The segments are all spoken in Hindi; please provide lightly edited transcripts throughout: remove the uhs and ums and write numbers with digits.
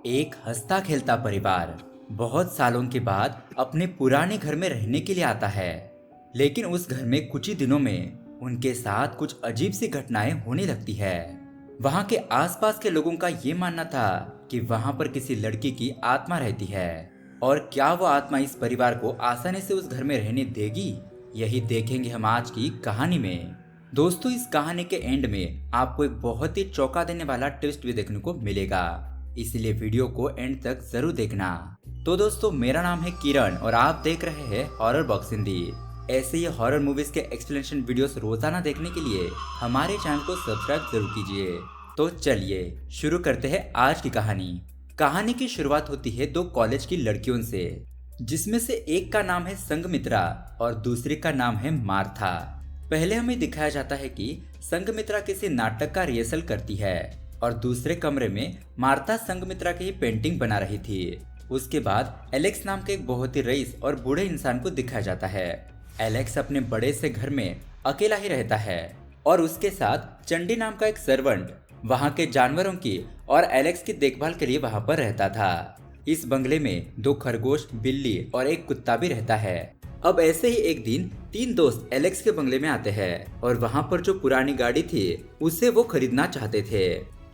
एक हंसता खेलता परिवार बहुत सालों के बाद अपने पुराने घर में रहने के लिए आता है। लेकिन उस घर में कुछ ही दिनों में उनके साथ कुछ अजीब सी घटनाएं होने लगती है। वहां के आसपास के लोगों का ये मानना था कि वहां पर किसी लड़की की आत्मा रहती है और क्या वो आत्मा इस परिवार को आसानी से उस घर में रहने देगी, यही देखेंगे हम आज की कहानी में। दोस्तों, इस कहानी के एंड में आपको एक बहुत ही चौंका देने वाला ट्विस्ट भी देखने को मिलेगा, इसलिए वीडियो को एंड तक जरूर देखना। तो दोस्तों, मेरा नाम है किरण और आप देख रहे हैं हॉरर बॉक्स हिंदी। ऐसे ही हॉरर मूवीज के एक्सप्लेनेशन वीडियोस रोजाना देखने के लिए हमारे चैनल को सब्सक्राइब जरूर कीजिए। तो चलिए शुरू करते हैं आज की कहानी। कहानी की शुरुआत होती है दो कॉलेज की लड़कियों से, जिसमें से एक का नाम है संघमित्रा और दूसरी का नाम है मार्था। पहले हमें दिखाया जाता है कि संघमित्रा किसी नाटक का रिहर्सल करती है और दूसरे कमरे में मार्था संघमित्रा की ही पेंटिंग बना रही थी। उसके बाद एलेक्स नाम के एक बहुत ही रईस और बूढ़े इंसान को दिखाया जाता है। एलेक्स अपने बड़े से घर में अकेला ही रहता है और उसके साथ चंडी नाम का एक सर्वेंट वहां के जानवरों की और एलेक्स की देखभाल के लिए वहां पर रहता था। इस बंगले में दो खरगोश, बिल्ली और एक कुत्ता भी रहता है। अब ऐसे ही एक दिन तीन दोस्त एलेक्स के बंगले में आते हैं और वहां पर जो पुरानी गाड़ी थी उसे वो खरीदना चाहते थे।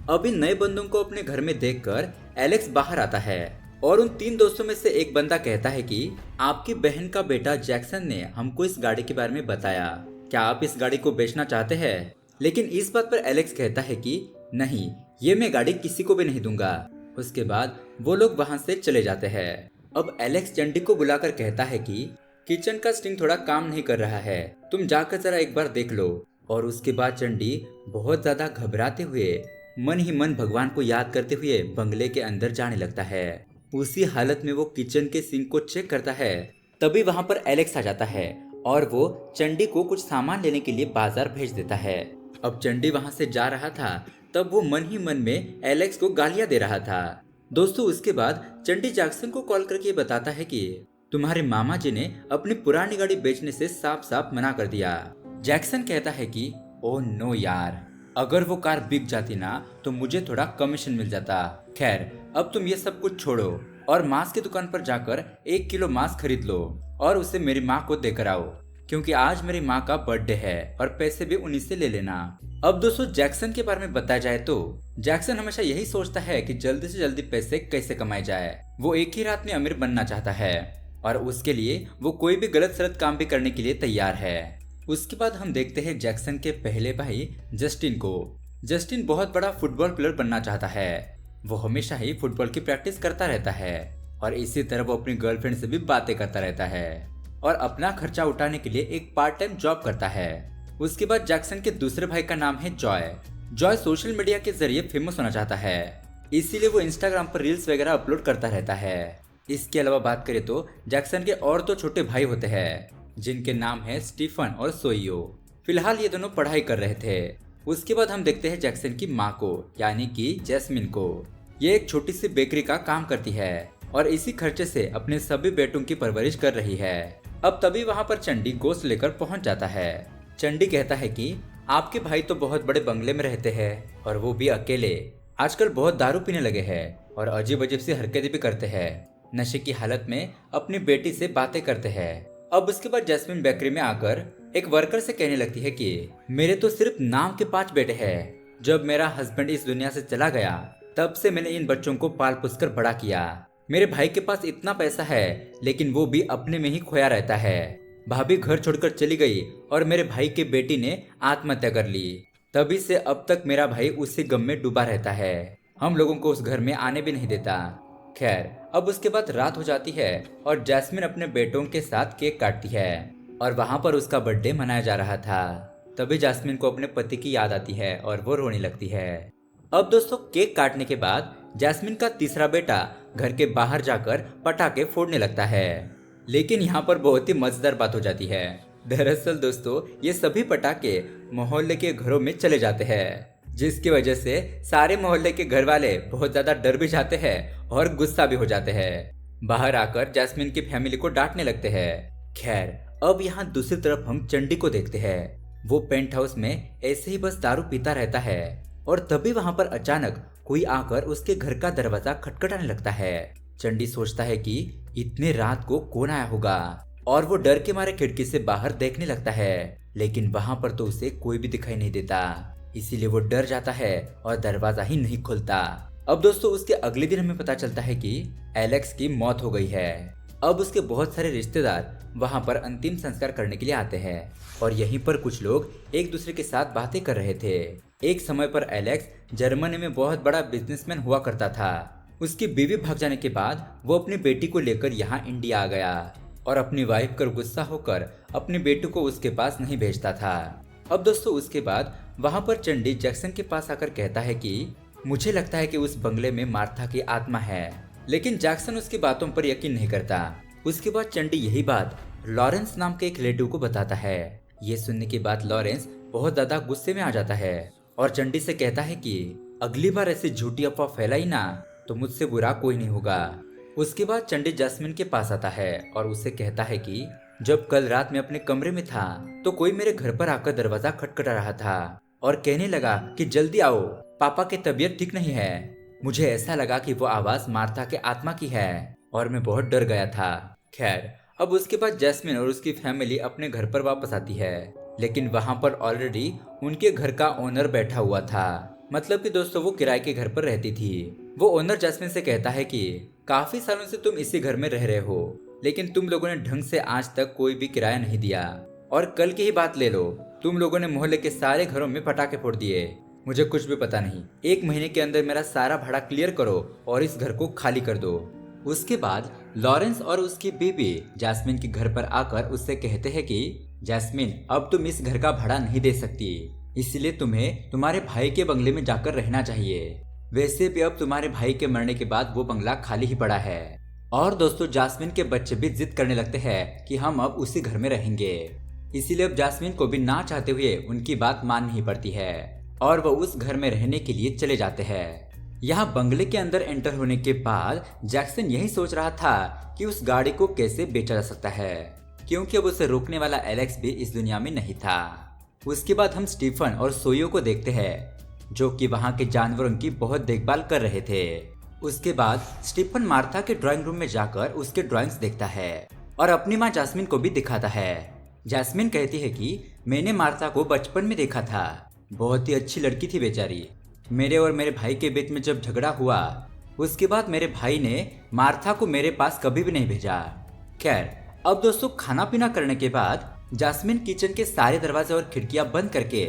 अब इन नए बंदों को अपने घर में देखकर एलेक्स बाहर आता है और उन तीन दोस्तों में से एक बंदा कहता है कि आपकी बहन का बेटा जैक्सन ने हमको इस गाड़ी के बारे में बताया, क्या आप इस गाड़ी को बेचना चाहते हैं? लेकिन इस बात पर एलेक्स कहता है कि नहीं, ये मैं गाड़ी किसी को भी नहीं दूंगा। उसके बाद वो लोग वहां से चले जाते हैं। अब एलेक्स चंडी को बुलाकर कहता है कि किचन का स्टिंग थोड़ा काम नहीं कर रहा है, तुम जाकर जरा एक बार देख लो। और उसके बाद चंडी बहुत ज्यादा घबराते हुए मन ही मन भगवान को याद करते हुए बंगले के अंदर जाने लगता है। उसी हालत में वो किचन के सिंक को चेक करता है। तभी वहां पर एलेक्स आ जाता है और वो चंडी को कुछ सामान लेने के लिए बाजार भेज देता है। अब चंडी वहां से जा रहा था तब वो मन ही मन में एलेक्स को गालियां दे रहा था। दोस्तों, उसके बाद चंडी जैक्सन को कॉल करके बताता है कि तुम्हारे मामा जी ने अपनी पुरानी गाड़ी बेचने से साफ साफ मना कर दिया। जैक्सन कहता है कि ओह नो यार, अगर वो कार बिक जाती ना तो मुझे थोड़ा कमीशन मिल जाता। खैर, अब तुम ये सब कुछ छोड़ो और मांस की दुकान पर जाकर 1 किलो मांस खरीद लो और उसे मेरी माँ को देकर आओ, क्योंकि आज मेरी माँ का बर्थडे है और पैसे भी उन्हीं से ले लेना। अब दोस्तों, जैक्सन के बारे में बताया जाए तो जैक्सन हमेशा यही सोचता है कि जल्दी से जल्दी पैसे कैसे कमाए जाए। वो एक ही रात में अमीर बनना चाहता है और उसके लिए वो कोई भी गलत सलत काम भी करने के लिए तैयार है। उसके बाद हम देखते हैं जैक्सन के पहले भाई जस्टिन को। जस्टिन बहुत बड़ा फुटबॉल प्लेयर बनना चाहता है। वो हमेशा ही फुटबॉल की प्रैक्टिस करता रहता है और इसी तरह वो अपनी गर्लफ्रेंड से भी बातें करता रहता है और अपना खर्चा उठाने के लिए एक पार्ट टाइम जॉब करता है। उसके बाद जैक्सन के दूसरे भाई का नाम है जॉय। जॉय सोशल मीडिया के जरिए फेमस होना चाहता है, इसीलिए वो इंस्टाग्राम पर रील्स वगैरह अपलोड करता रहता है। इसके अलावा बात करें तो जैक्सन के और दो छोटे भाई होते हैं जिनके नाम है स्टीफन और सोइयो। फिलहाल ये दोनों पढ़ाई कर रहे थे। उसके बाद हम देखते हैं जैक्सन की माँ को, यानी कि जैस्मिन को। ये एक छोटी सी बेकरी का काम करती है और इसी खर्चे से अपने सभी बेटों की परवरिश कर रही है। अब तभी वहाँ पर चंडी गोश्त लेकर पहुँच जाता है। चंडी कहता है कि आपके भाई तो बहुत बड़े बंगले में रहते हैं और वो भी अकेले। आजकल बहुत दारू पीने लगे हैं और अजीब अजीब सी हरकतें भी करते हैं। नशे की हालत में अपनी बेटी से बातें करते हैं। अब उसके बाद जैस्मिन बेकरी में आकर एक वर्कर से कहने लगती है कि मेरे तो सिर्फ नाम के 5 बेटे हैं। जब मेरा हस्बैंड इस दुनिया से चला गया तब से मैंने इन बच्चों को पाल पोस कर बड़ा किया। मेरे भाई के पास इतना पैसा है लेकिन वो भी अपने में ही खोया रहता है। भाभी घर छोड़कर चली गई और मेरे भाई के बेटी ने आत्महत्या कर ली। तभी से अब तक मेरा भाई उसी गम में डूबा रहता है। हम लोगों को उस घर में आने भी नहीं देता। खैर, अब उसके बाद रात हो जाती है और जैस्मिन अपने बेटों के साथ केक काटती है और वहां पर उसका बर्थडे मनाया जा रहा था। तभी जैस्मिन को अपने पति की याद आती है और वो रोने लगती है। अब दोस्तों, केक काटने के बाद जैस्मिन का तीसरा बेटा घर के बाहर जाकर पटाखे फोड़ने लगता है। लेकिन यहाँ पर बहुत ही मजेदार बात हो जाती है। दरअसल दोस्तों, ये सभी पटाखे मोहल्ले के घरों में चले जाते हैं, जिसकी वजह से सारे मोहल्ले के घर वाले बहुत ज्यादा डर भी जाते हैं और गुस्सा भी हो जाते हैं। बाहर आकर जैस्मिन की फैमिली को डांटने लगते हैं। खैर, अब यहाँ दूसरी तरफ हम चंडी को देखते हैं। वो पेंट हाउस में ऐसे ही बस दारू पीता रहता है और तभी वहां पर अचानक कोई आकर उसके घर का दरवाजा खटखटाने लगता है। चंडी सोचता है कि इतने रात को कौन आया होगा और वो डर के मारे खिड़की से बाहर देखने लगता है, लेकिन वहां पर तो उसे कोई भी दिखाई नहीं देता। इसीलिए वो डर जाता है और दरवाजा ही नहीं खुलता। अब दोस्तों उसके अगले दिन हमें पता चलता है कि एलेक्स की मौत हो गई है। अब उसके बहुत सारे रिश्तेदार वहां पर अंतिम संस्कार करने के लिए आते हैं और यहीं पर कुछ लोग एक दूसरे के साथ बातें कर रहे थे। एक समय पर एलेक्स जर्मनी में बहुत बड़ा बिजनेसमैन हुआ करता था। उसकी बीवी भाग जाने के बाद वो अपनी बेटी को लेकर यहाँ इंडिया आ गया और अपनी वाइफ पर गुस्सा होकर अपनी बेटी को उसके पास नहीं भेजता था। अब दोस्तों उसके बाद वहां पर चंडी जैक्सन के पास आकर कहता है कि मुझे लगता है कि उस बंगले में मार्था की आत्मा है, लेकिन जैक्सन उसकी बातों पर यकीन नहीं करता। उसके बाद चंडी यही बात लॉरेंस नाम के एक लेडू को बताता है। ये सुनने के बाद लॉरेंस बहुत ज्यादा गुस्से में आ जाता है और चंडी से कहता है कि अगली बार ऐसी झूठी अफवाह फैलाई ना तो मुझसे बुरा कोई नहीं होगा। उसके बाद चंडी जैस्मिन के पास आता है और उससे कहता है कि जब कल रात में अपने कमरे में था तो कोई मेरे घर पर आकर दरवाजा खटखटा रहा था और कहने लगा कि जल्दी आओ, पापा की तबीयत ठीक नहीं है। मुझे ऐसा लगा कि वो आवाज मार्था के आत्मा की है और मैं बहुत डर गया था। खैर अब उसके बाद जैस्मिन और उसकी फैमिली अपने घर पर वापस आती है, लेकिन वहां पर ऑलरेडी उनके घर का ओनर बैठा हुआ था। मतलब कि दोस्तों वो किराए के घर पर रहती थी। वो ओनर जैस्मिन से कहता है कि काफी सालों से तुम इसी घर में रह रहे हो, लेकिन तुम लोगों ने ढंग से आज तक कोई भी किराया नहीं दिया। और कल की ही बात ले लो, तुम लोगों ने मोहल्ले के सारे घरों में पटाखे फोड़ दिए। मुझे कुछ भी पता नहीं, 1 महीने के अंदर मेरा सारा भाड़ा क्लियर करो और इस घर को खाली कर दो। उसके बाद लॉरेंस और उसकी बीबी जैस्मिन के घर पर आकर उससे कहते हैं कि जैस्मिन अब तुम इस घर का भाड़ा नहीं दे सकती, इसलिए तुम्हें तुम्हारे भाई के बंगले में जाकर रहना चाहिए। वैसे भी अब तुम्हारे भाई के मरने के बाद वो बंगला खाली ही पड़ा है। और दोस्तों जैस्मिन के बच्चे भी जिद करने लगते हैं कि हम अब उसी घर में रहेंगे। इसीलिए अब जैस्मिन को भी ना चाहते हुए उनकी बात माननी पड़ती है और वो उस घर में रहने के लिए चले जाते हैं। यहाँ बंगले के अंदर एंटर होने के बाद जैक्सन यही सोच रहा था कि उस गाड़ी को कैसे बेचा जा सकता है, क्योंकि अब उसे रोकने वाला एलेक्स भी इस दुनिया में नहीं था। उसके बाद हम स्टीफन और सोयो को देखते हैं, जो कि वहाँ के जानवरों की बहुत देखभाल कर रहे थे। उसके बाद स्टीफन मार्था के ड्राइंग रूम में जाकर उसके ड्राइंग्स देखता है और अपनी माँ जैस्मिन को भी दिखाता है। जैस्मिन कहती है कि मैंने मार्था को बचपन में देखा था, बहुत ही अच्छी लड़की थी बेचारी। मेरे और मेरे भाई के बीच में जब झगड़ा हुआ उसके बाद मेरे भाई ने मार्था को मेरे पास कभी भी नहीं भेजा। खैर अब दोस्तों खाना पीना करने के बाद जैस्मिन किचन के सारे दरवाजे और खिड़कियां बंद करके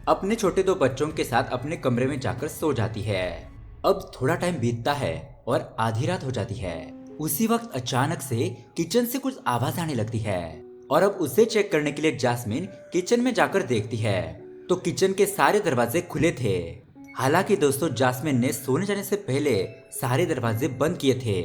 अपने छोटे 2 बच्चों के साथ अपने कमरे में जाकर सो जाती है। अब थोड़ा टाइम बीतता है और आधी रात हो जाती है। उसी वक्त अचानक से किचन से कुछ आवाज आने लगती है और अब उसे चेक करने के लिए जैस्मिन किचन में जाकर देखती है तो किचन के सारे दरवाजे खुले थे। हालांकि दोस्तों जैस्मिन ने सोने जाने से पहले सारे दरवाजे बंद किए थे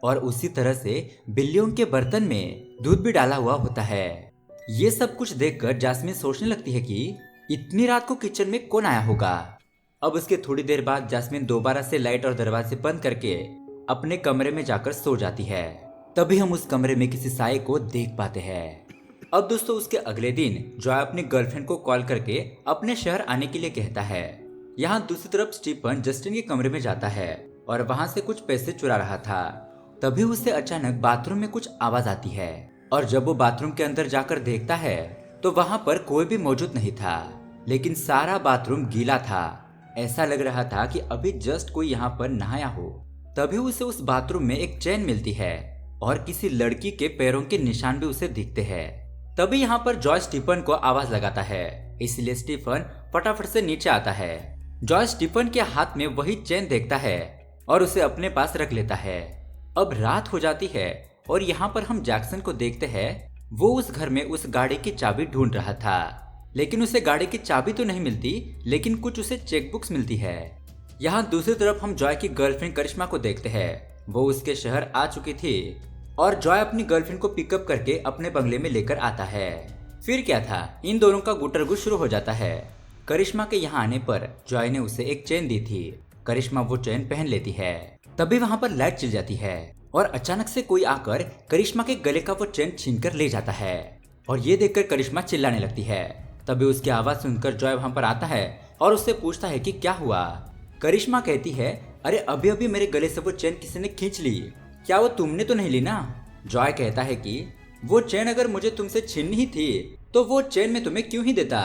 और उसी तरह से बिल्लियों के बर्तन में दूध भी डाला हुआ होता है। ये सब कुछ देखकर जैस्मिन सोचने लगती है कि इतनी रात को किचन में कौन आया होगा। अब उसके थोड़ी देर बाद जैस्मिन दोबारा से लाइट और दरवाजे बंद करके अपने कमरे में जाकर सो जाती है। तभी हम उस कमरे में किसी साए को देख पाते हैं। अब दोस्तों उसके अगले दिन जॉय अपनी गर्लफ्रेंड को कॉल करके अपने शहर आने के लिए कहता है। यहाँ दूसरी तरफ स्टीफन जस्टिन के कमरे में जाता है और वहाँ से कुछ पैसे चुरा रहा था। तभी उसे अचानक बाथरूम में कुछ आवाज आती है और जब वो बाथरूम के अंदर जाकर देखता है तो वहाँ पर कोई भी मौजूद नहीं था, लेकिन सारा बाथरूम गीला था। ऐसा लग रहा था कि अभी जस्ट कोई यहाँ पर नहाया हो। तभी उसे उस बाथरूम में एक चेन मिलती है और किसी लड़की के पैरों के निशान भी उसे दिखते हैं। तभी यहाँ पर जॉय स्टीफन को आवाज लगाता है, इसलिए स्टीफन फटाफट से नीचे आता है। जॉय स्टीफन के हाथ में वही चेन देखता है और उसे अपने पास रख लेता है। अब रात हो जाती है और यहाँ पर हम जैक्सन को देखते हैं। वो उस घर में उस गाड़ी की चाबी ढूंढ रहा था, लेकिन उसे गाड़ी की चाबी तो नहीं मिलती, लेकिन कुछ उसे चेकबुक्स मिलती है। यहाँ दूसरी तरफ हम जॉय की गर्लफ्रेंड करिश्मा को देखते हैं। वो उसके शहर आ चुकी थी और जॉय अपनी गर्लफ्रेंड को पिकअप करके अपने बंगले में लेकर आता है। फिर क्या था, इन दोनों का गुटरगु शुरू हो जाता है। करिश्मा के यहाँ आने पर जॉय ने उसे एक चेन दी थी। करिश्मा वो चेन पहन लेती है। तभी वहाँ पर लाइट जल जाती है और अचानक से कोई आकर करिश्मा के गले का वो चेन छीनकर ले जाता है और ये देखकर करिश्मा चिल्लाने लगती है। तभी उसकी आवाज सुनकर जॉय वहाँ पर आता है और उससे पूछता है कि क्या हुआ। करिश्मा कहती है अरे अभी अभी मेरे गले से वो चेन किसी ने खींच ली, क्या वो तुमने तो नहीं ली ना? जॉय कहता है कि वो चेन अगर मुझे तुमसे छीननी ही थी तो वो चेन मैं तुम्हें क्यों ही देता।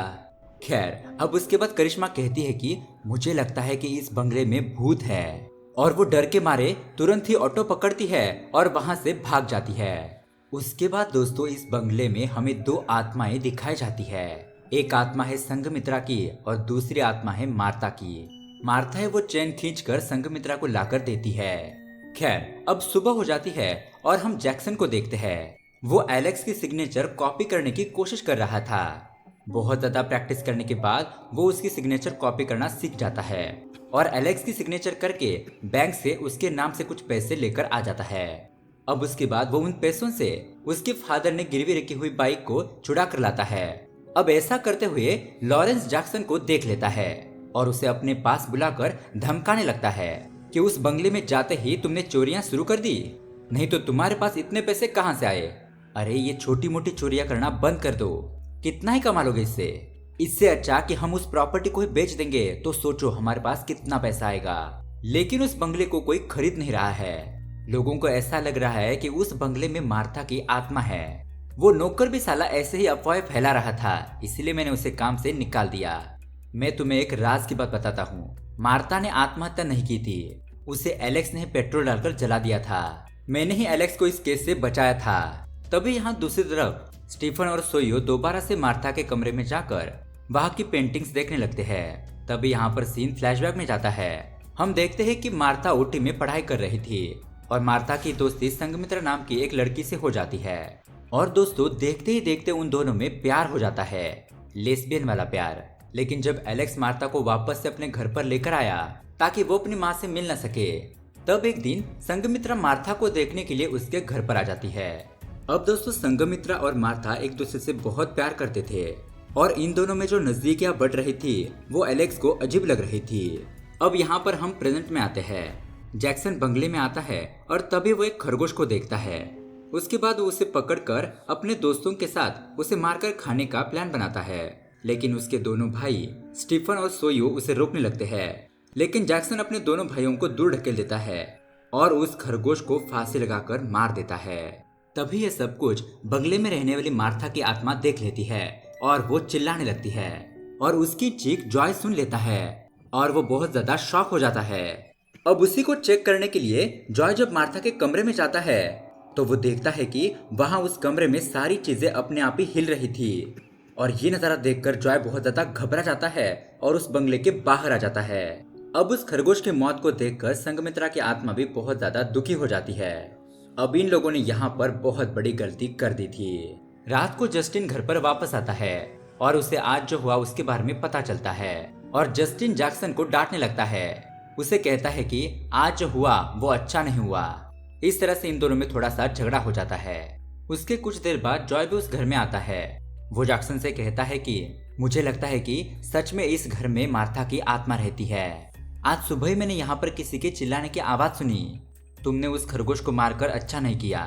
खैर अब उसके बाद करिश्मा कहती है कि मुझे लगता है कि इस बंगले में भूत है, और वो डर के मारे तुरंत ही ऑटो पकड़ती है और वहां से भाग जाती है। उसके बाद दोस्तों इस बंगले में हमें दो आत्माएं दिखाई जाती है। एक आत्मा है संघमित्रा की और दूसरी आत्मा है मार्था की। मार्था है वो चेन खींचकर संघमित्रा को लाकर देती है। खैर अब सुबह हो जाती है और हम जैक्सन को देखते हैं। वो एलेक्स की सिग्नेचर कॉपी करने की कोशिश कर रहा था। बहुत ज्यादा प्रैक्टिस करने के बाद वो उसकी सिग्नेचर कॉपी करना सीख जाता है और एलेक्स की सिग्नेचर करके बैंक से उसके नाम से कुछ पैसे लेकर आ जाता है। अब उसके बाद वो उन पैसों से उसके फादर ने गिरवी रखी हुई बाइक को छुड़ा कर लाता है। अब ऐसा करते हुए लॉरेंस जैक्सन को देख लेता है और उसे अपने पास बुलाकर धमकाने लगता है कि उस बंगले में जाते ही तुमने चोरियां शुरू कर दी, नहीं तो तुम्हारे पास इतने पैसे कहां से आए? अरे ये छोटी मोटी चोरियां करना बंद कर दो, कितना ही कमा लोगे इससे? इससे अच्छा कि हम उस प्रॉपर्टी को ही बेच देंगे तो सोचो हमारे पास कितना पैसा आएगा। लेकिन उस बंगले को कोई खरीद नहीं रहा है। लोगों को ऐसा लग रहा है कि उस बंगले में मार्था की आत्मा है। वो नौकर भी साला ऐसे ही अफवाहें फैला रहा था, इसलिए मैंने उसे काम से निकाल दिया। मैं तुम्हें एक राज की बात बताता हूँ, मार्था ने आत्महत्या नहीं की थी, उसे एलेक्स ने पेट्रोल डालकर जला दिया था। मैंने ही एलेक्स को इस केस से बचाया था। तभी यहाँ दूसरी तरफ स्टीफन और सोयो दोबारा से मार्था के कमरे में जाकर वहाँ की पेंटिंग्स देखने लगते हैं। तभी यहाँ पर सीन फ्लैशबैक में जाता है। हम देखते हैं कि मार्था ओटी में पढ़ाई कर रही थी और मार्था की दोस्ती संघमित्रा नाम की एक लड़की से हो जाती है। और दोस्तों देखते ही देखते उन दोनों में प्यार हो जाता है, लेस्बियन वाला प्यार। लेकिन जब एलेक्स मार्था को वापस से अपने घर पर लेकर आया ताकि वो अपनी माँ से मिल न सके, तब एक दिन संघमित्रा मार्था को देखने के लिए उसके घर पर आ जाती है। अब दोस्तों संघमित्रा और मार्था एक दूसरे से बहुत प्यार करते थे और इन दोनों में जो नजदीकियां बढ़ रही थी वो एलेक्स को अजीब लग रही थी। अब यहाँ पर हम प्रेजेंट में आते हैं। जैक्सन बंगले में आता है और तभी वो एक खरगोश को देखता है। उसके बाद वो उसे पकड़कर अपने दोस्तों के साथ उसे मारकर खाने का प्लान बनाता है। लेकिन उसके दोनों भाई स्टीफन और सोयो उसे रोकने लगते हैं। लेकिन जैक्सन अपने दोनों भाइयों को दूर ढकेल देता है और उस खरगोश को फांसी लगाकर मार देता है। तभी ये सब कुछ बंगले में रहने वाली मार्था की आत्मा देख लेती है और वो चिल्लाने लगती है और उसकी चीख जॉय सुन लेता है और वो बहुत ज्यादा शॉक हो जाता है। अब उसी को चेक करने के लिए जॉय जब मार्था के कमरे में जाता है तो वो देखता है कि वहाँ उस कमरे में सारी चीजें अपने आप ही हिल रही थी। और ये नजारा देखकर जॉय बहुत ज्यादा घबरा जाता है और उस बंगले के बाहर आ जाता है। अब उस खरगोश की मौत को देखकर संघमित्रा की आत्मा भी बहुत ज्यादा दुखी हो जाती है। अब इन लोगों ने यहाँ पर बहुत बड़ी गलती कर दी थी। रात को जस्टिन घर पर वापस आता है और उसे आज जो हुआ उसके बारे में पता चलता है और जस्टिन जैक्सन को डांटने लगता है। उसे कहता है कि आज जो हुआ वो अच्छा नहीं हुआ। इस तरह से इन दोनों में थोड़ा सा झगड़ा हो जाता है। उसके कुछ देर बाद जॉय भी उस घर में आता है। वो जैक्सन से कहता है कि मुझे लगता है कि सच में इस घर में मार्था की आत्मा रहती है। आज सुबह ही मैंने यहाँ पर किसी के चिल्लाने की आवाज सुनी। तुमने उस खरगोश को मारकर अच्छा नहीं किया।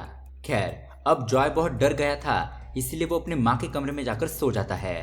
खैर अब जॉय बहुत डर गया था, इसलिए वो अपने माँ के कमरे में जाकर सो जाता है।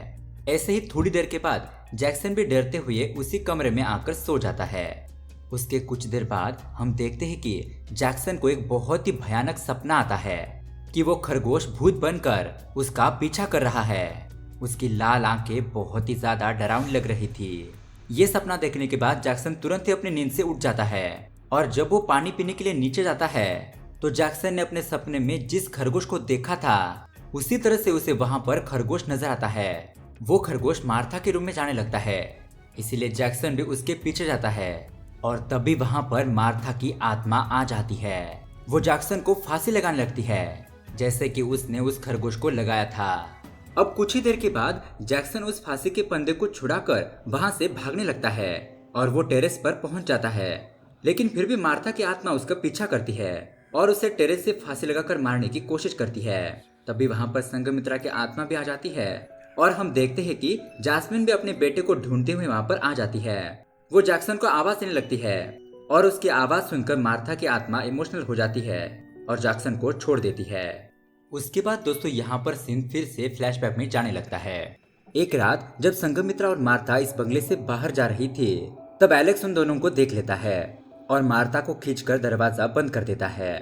ऐसे ही थोड़ी देर के बाद जैक्सन भी डरते हुए उसी कमरे में आकर सो जाता है। उसके कुछ देर बाद हम देखते हैं कि जैक्सन को एक बहुत ही भयानक सपना आता है कि वो खरगोश भूत बनकर उसका पीछा कर रहा है। उसकी लाल आंखें बहुत ही ज्यादा डरावनी लग रही थी। ये सपना देखने के बाद जैक्सन तुरंत ही अपनी नींद से उठ जाता है और जब वो पानी पीने के लिए नीचे जाता है तो जैक्सन ने अपने सपने में जिस खरगोश को देखा था उसी तरह से उसे वहां पर खरगोश नजर आता है। वो खरगोश मार्था के रूम में जाने लगता है, इसीलिए जैक्सन भी उसके पीछे जाता है और तभी वहां पर मार्था की आत्मा आ जाती है। वो जैक्सन को फांसी लगाने लगती है जैसे कि उसने उस खरगोश को लगाया था। अब कुछ ही देर के बाद जैक्सन उस फांसी के फंदे को छुड़ाकर वहां से भागने लगता है और वो टेरेस पर पहुंच जाता है। लेकिन फिर भी मार्था की आत्मा उसका पीछा करती है और उसे टेरेस से फांसी लगाकर मारने की कोशिश करती है। तभी वहां पर संघमित्रा की आत्मा भी आ जाती है और हम देखते हैं कि जास्मिन भी अपने बेटे को ढूंढते हुए वहां पर आ जाती है। वो जैक्सन को आवाज देने लगती है और उसकी आवाज सुनकर मार्था की आत्मा इमोशनल हो जाती है और जैक्सन को छोड़ देती है। उसके बाद दोस्तों यहाँ पर सीन फिर से फ्लैशबैक में जाने लगता है। एक रात जब संघमित्रा और मार्था इस बंगले से बाहर जा रही थी तब एलेक्स उन दोनों को देख लेता है और मार्था को खींचकर दरवाजा बंद कर देता है।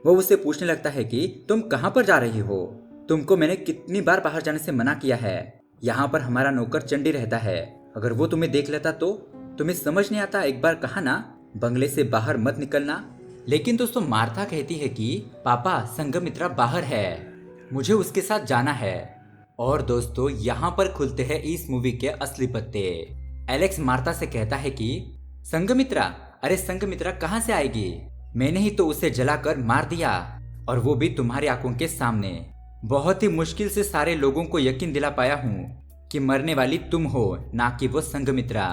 वो उससे पूछने लगता है कि तुम कहाँ पर जा रही हो? तुमको मैंने कितनी बार बाहर जाने से मना किया है। यहाँ पर हमारा नौकर चंडी रहता है, अगर वो तुम्हें देख लेता तो? तुम्हें समझ नहीं आता? एक बार कहा ना बंगले से बाहर मत निकलना। लेकिन दोस्तों मार्था कहती है कि पापा संघमित्रा बाहर है, मुझे उसके साथ जाना है। और दोस्तों यहाँ पर खुलते हैं इस मूवी के असली पत्ते। एलेक्स मार्था से कहता है कि संघमित्रा, अरे संघमित्रा कहाँ से आएगी? मैंने ही तो उसे जलाकर मार दिया, और वो भी तुम्हारी आंखों के सामने। बहुत ही मुश्किल से सारे लोगों को यकीन दिला पाया हूँ कि मरने वाली तुम हो, ना कि वो संघमित्रा।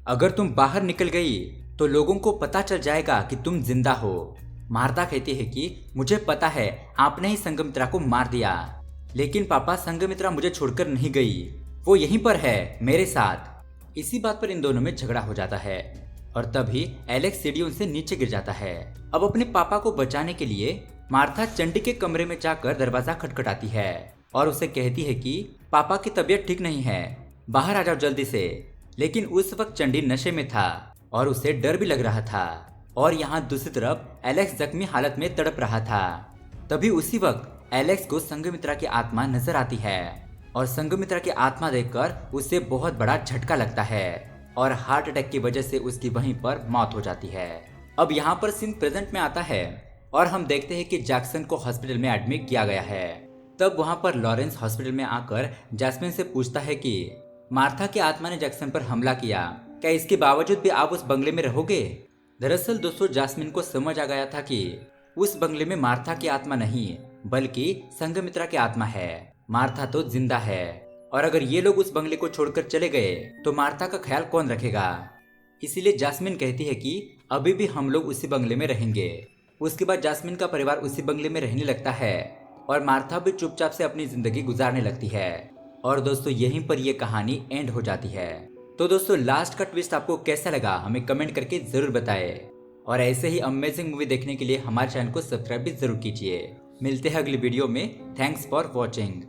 अगर तुम बाहर निकल गई तो लोगों को पता चल जाएगा कि तुम जिंदा हो। मार्था कहती है कि मुझे पता है आपने ही संघमित्रा को मार दिया, लेकिन पापा संघमित्रा मुझे छोड़कर नहीं गई, वो यहीं पर है मेरे साथ। इसी बात पर इन दोनों में झगड़ा हो जाता है और तभी एलेक्स सीढ़ियों से नीचे गिर जाता है। अब अपने पापा को बचाने के लिए मार्था चंडी के कमरे में जाकर दरवाजा खटखटाती है और उसे कहती है कि पापा की तबीयत ठीक नहीं है, बाहर आ जाओ जल्दी से। लेकिन उस वक्त चंडी नशे में था और उसे डर भी लग रहा था, और यहाँ दूसरी तरफ एलेक्स जख्मी हालत में तड़प रहा था। तभी उसी वक्त एलेक्स को संघमित्रा की आत्मा नजर आती है और संघमित्रा की आत्मा देखकर उसे बहुत बड़ा झटका लगता है और हार्ट अटैक की वजह से उसकी वहीं पर मौत हो जाती है। अब यहाँ पर सीन प्रेजेंट में आता है और हम देखते हैं कि जैक्सन को हॉस्पिटल में एडमिट किया गया है। तब वहाँ पर लॉरेंस हॉस्पिटल में आकर जैस्मिन से पूछता है कि मार्था की आत्मा ने जैक्सन पर हमला किया, क्या इसके बावजूद भी आप उस बंगले में रहोगे? दरअसल दोस्तों जैस्मिन को समझ आ गया था कि उस बंगले में मार्था की आत्मा नहीं बल्कि संघमित्रा की आत्मा है। मार्था तो जिंदा है और अगर ये लोग उस बंगले को छोड़कर चले गए तो मार्था का ख्याल कौन रखेगा? इसीलिए जैस्मिन कहती है कि अभी भी हम लोग उसी बंगले में रहेंगे। उसके बाद जैस्मिन का परिवार उसी बंगले में रहने लगता है और मार्था भी चुपचाप से अपनी जिंदगी गुजारने लगती है। और दोस्तों यहीं पर यह कहानी एंड हो जाती है। तो दोस्तों लास्ट का ट्विस्ट आपको कैसा लगा हमें कमेंट करके जरूर बताएं, और ऐसे ही अमेजिंग मूवी देखने के लिए हमारे चैनल को सब्सक्राइब भी जरूर कीजिए। मिलते हैं अगली वीडियो में। Thanks for watching.